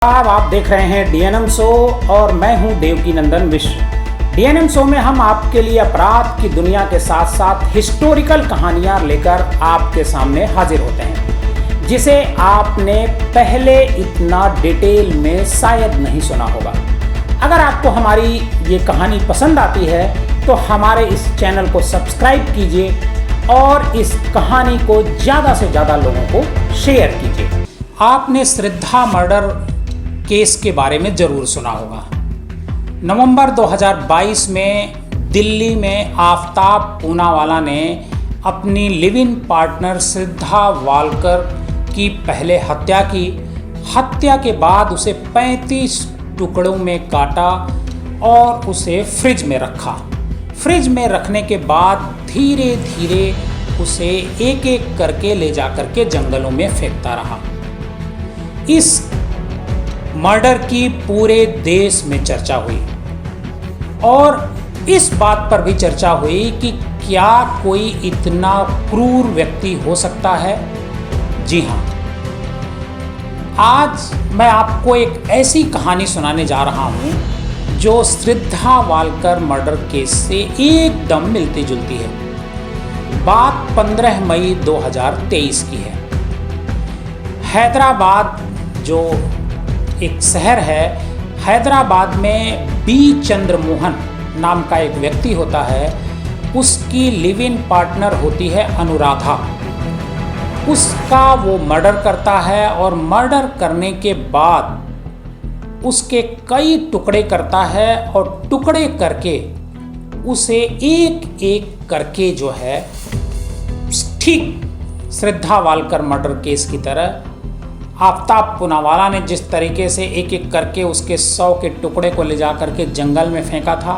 आप देख रहे हैं डीएनएम शो और मैं हूं देवकी नंदन मिश्र। डीएनएम शो में हम आपके लिए अपराध की दुनिया के साथ साथ हिस्टोरिकल कहानियां लेकर आपके सामने हाजिर होते हैं, जिसे आपने पहले इतना डिटेल में शायद नहीं सुना होगा। अगर आपको हमारी ये कहानी पसंद आती है तो हमारे इस चैनल को सब्सक्राइब कीजिए और इस कहानी को ज़्यादा से ज़्यादा लोगों को शेयर कीजिए। आपने श्रद्धा मर्डर केस के बारे में ज़रूर सुना होगा। नवंबर 2022 में दिल्ली में आफ्ताब पूनावाला ने अपनी live in partner Shraddha Walker की पहले हत्या की। हत्या के बाद उसे 35 टुकड़ों में काटा और उसे फ्रिज में रखा। फ्रिज में रखने के बाद धीरे धीरे उसे एक एक करके ले जा करके जंगलों में फेंकता रहा। इस मर्डर की पूरे देश में चर्चा हुई और इस बात पर भी चर्चा हुई कि क्या कोई इतना क्रूर व्यक्ति हो सकता है। जी हाँ, आज मैं आपको एक ऐसी कहानी सुनाने जा रहा हूँ जो श्रद्धा वालकर मर्डर केस से एकदम मिलती जुलती है। बात 15 मई 2023 की है। हैदराबाद जो एक शहर है, हैदराबाद में बी चंद्रमोहन नाम का एक व्यक्ति होता है। उसकी लिव इन पार्टनर होती है अनुराधा। उसका वो मर्डर करता है और मर्डर करने के बाद उसके कई टुकड़े करता है और टुकड़े करके उसे एक एक करके जो है ठीक श्रद्धा वालकर मर्डर केस की तरह आफ्ताब पूनावाला ने जिस तरीके से एक एक करके उसके 100 के टुकड़े को ले जा करके जंगल में फेंका था,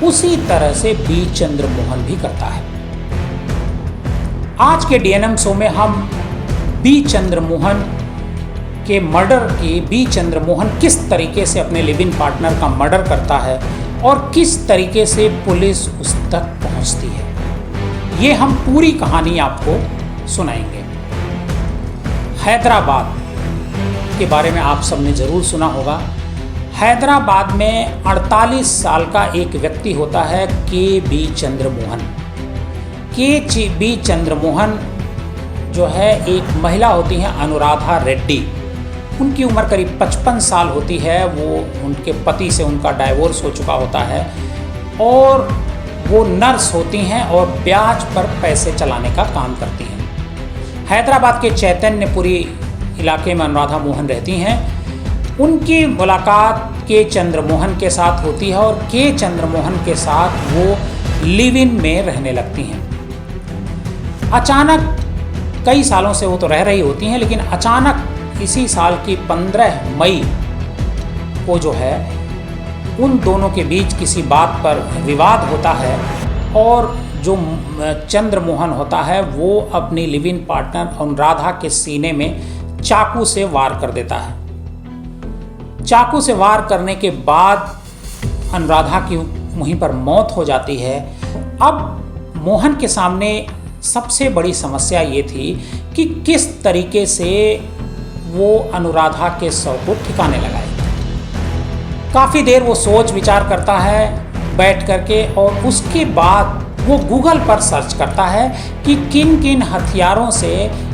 उसी तरह से बी चंद्रमोहन भी करता है। आज के डीएनएम शो में हम बी चंद्रमोहन के मर्डर की, बी चंद्रमोहन किस तरीके से अपने लिव इन पार्टनर का मर्डर करता है और किस तरीके से पुलिस उस तक पहुंचती है, ये हम पूरी कहानी आपको सुनाएंगे। हैदराबाद के बारे में आप सबने ज़रूर सुना होगा। हैदराबाद में 48 साल का एक व्यक्ति होता है के बी चंद्रमोहन। के बी चंद्रमोहन जो है, एक महिला होती हैं अनुराधा रेड्डी। उनकी उम्र करीब 55 साल होती है। वो उनके पति से उनका डाइवोर्स हो चुका होता है और वो नर्स होती हैं और ब्याज पर पैसे चलाने का काम करती हैं। हैदराबाद के चैतन्यपुरी इलाके में अनुराधा मोहन रहती हैं। उनकी मुलाकात के चंद्रमोहन के साथ होती है और के चंद्रमोहन के साथ वो लिव इन में रहने लगती हैं। अचानक, कई सालों से वो तो रह रही होती हैं, लेकिन अचानक इसी साल की 15 मई को जो है उन दोनों के बीच किसी बात पर विवाद होता है और जो चंद्रमोहन होता है वो अपनी लिव इन पार्टनर अनुराधा के सीने में चाकू से वार कर देता है। चाकू से वार करने के बाद अनुराधा की वहीं पर मौत हो जाती है। अब मोहन के सामने सबसे बड़ी समस्या ये थी कि किस तरीके से वो अनुराधा के शव को ठिकाने लगाए। काफ़ी देर वो सोच विचार करता है बैठ करके और उसके बाद वो गूगल पर सर्च करता है कि किन किन हथियारों से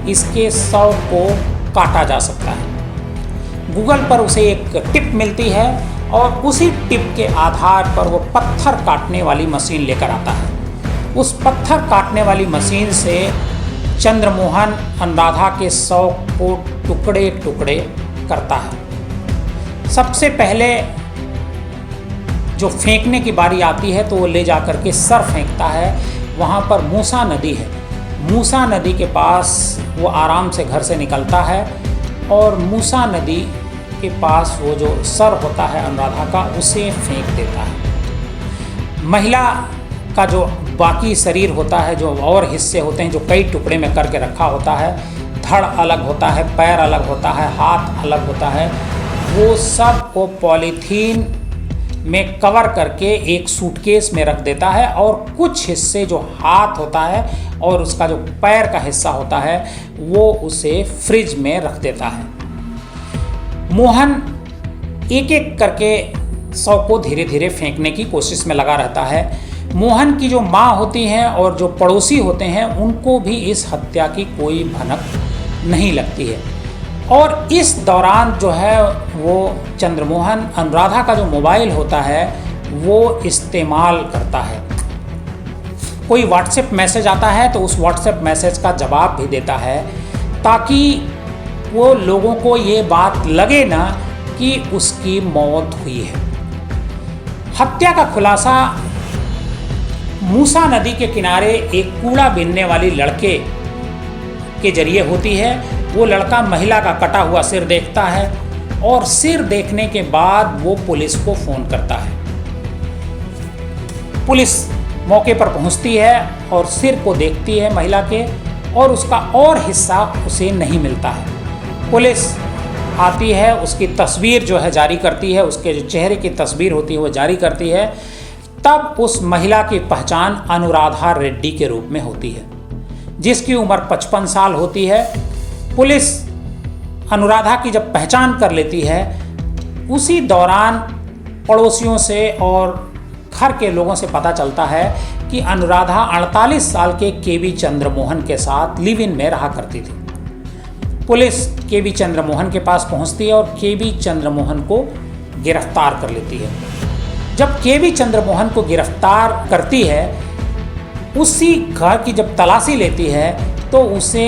इसके शव को काटा जा सकता है। गूगल पर उसे एक टिप मिलती है और उसी टिप के आधार पर वो पत्थर काटने वाली मशीन लेकर आता है। उस पत्थर काटने वाली मशीन से चंद्रमोहन अनुराधा के शव को टुकड़े टुकड़े करता है। सबसे पहले जो फेंकने की बारी आती है तो वो ले जा कर के सर फेंकता है। वहाँ पर मूसा नदी है। मूसा नदी के पास वो आराम से घर से निकलता है और मूसा नदी के पास वो जो सर होता है अनुराधा का, उसे फेंक देता है। महिला का जो बाकी शरीर होता है, जो और हिस्से होते हैं जो कई टुकड़े में करके रखा होता है, धड़ अलग होता है, पैर अलग होता है, हाथ अलग होता है, वो सब वो पॉलीथीन में कवर करके एक सूटकेस में रख देता है और कुछ हिस्से जो हाथ होता है और उसका जो पैर का हिस्सा होता है वो उसे फ्रिज में रख देता है। मोहन एक एक करके शव को धीरे धीरे फेंकने की कोशिश में लगा रहता है। मोहन की जो माँ होती हैं और जो पड़ोसी होते हैं उनको भी इस हत्या की कोई भनक नहीं लगती है। और इस दौरान जो है वो चंद्रमोहन अनुराधा का जो मोबाइल होता है वो इस्तेमाल करता है। कोई व्हाट्सएप मैसेज आता है तो उस व्हाट्सएप मैसेज का जवाब भी देता है, ताकि वो लोगों को ये बात लगे ना कि उसकी मौत हुई है। हत्या का खुलासा मूसा नदी के किनारे एक कूड़ा बीनने वाली लड़के के जरिए होती है। वो लड़का महिला का कटा हुआ सिर देखता है और सिर देखने के बाद वो पुलिस को फ़ोन करता है। पुलिस मौके पर पहुंचती है और सिर को देखती है महिला के, और उसका और हिस्सा उसे नहीं मिलता है। पुलिस आती है, उसकी तस्वीर जो है जारी करती है, उसके जो चेहरे की तस्वीर होती है वो जारी करती है। तब उस महिला की पहचान अनुराधा रेड्डी के रूप में होती है, जिसकी उम्र 55 साल होती है। पुलिस अनुराधा की जब पहचान कर लेती है, उसी दौरान पड़ोसियों से और घर के लोगों से पता चलता है कि अनुराधा 48 साल के केबी चंद्रमोहन के साथ लिव इन में रहा करती थी। पुलिस केबी चंद्रमोहन के पास पहुंचती है और केबी चंद्रमोहन को गिरफ्तार कर लेती है। जब केबी चंद्रमोहन को गिरफ्तार करती है, उसी घर की जब तलाशी लेती है तो उसे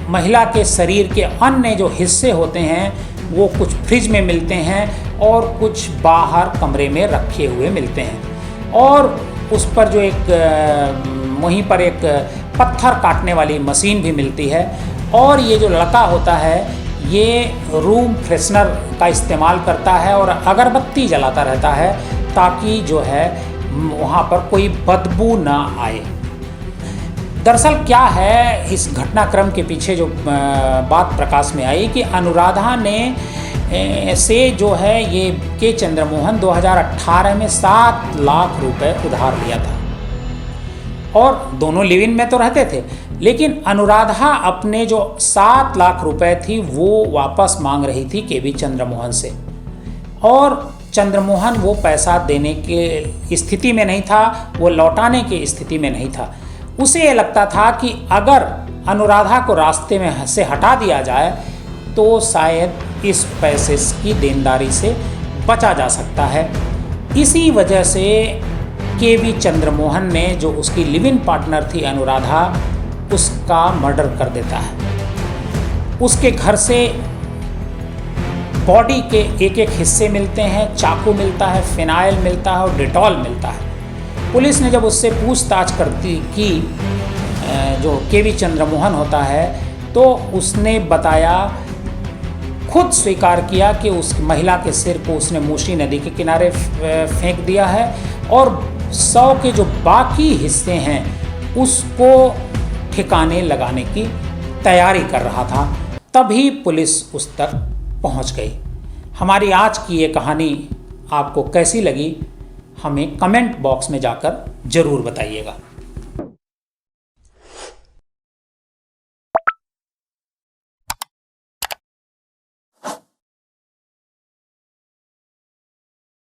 महिला के शरीर के अन्य जो हिस्से होते हैं वो कुछ फ्रिज में मिलते हैं और कुछ बाहर कमरे में रखे हुए मिलते हैं। और उस पर जो वहीं पर एक पत्थर काटने वाली मशीन भी मिलती है। और ये जो लड़का होता है ये रूम फ्रेशनर का इस्तेमाल करता है और अगरबत्ती जलाता रहता है, ताकि जो है वहाँ पर कोई बदबू ना आए। दरअसल क्या है, इस घटनाक्रम के पीछे जो बात प्रकाश में आई कि अनुराधा ने से जो है ये के चंद्रमोहन 2018 में 7 लाख रुपए उधार लिया था। और दोनों लिव इन में तो रहते थे, लेकिन अनुराधा अपने जो 7 लाख रुपए थी वो वापस मांग रही थी केबी चंद्रमोहन से, और चंद्रमोहन वो पैसा देने के स्थिति में नहीं था, वो लौटाने की स्थिति में नहीं था। उसे ये लगता था कि अगर अनुराधा को रास्ते में से हटा दिया जाए तो शायद इस पैसे की देनदारी से बचा जा सकता है। इसी वजह से केबी चंद्रमोहन ने, जो उसकी लिव इन पार्टनर थी अनुराधा, उसका मर्डर कर देता है। उसके घर से बॉडी के एक एक हिस्से मिलते हैं, चाकू मिलता है, फिनाइल मिलता है और डिटॉल मिलता है। पुलिस ने जब उससे पूछताछ करती की जो केबी चंद्रमोहन होता है, तो उसने बताया, खुद स्वीकार किया कि उस महिला के सिर को उसने मूसी नदी के किनारे फेंक दिया है और शव के जो बाकी हिस्से हैं उसको ठिकाने लगाने की तैयारी कर रहा था। तभी पुलिस उस तक पहुंच गई। हमारी आज की ये कहानी आपको कैसी लगी, हमें कमेंट बॉक्स में जाकर ज़रूर बताइएगा।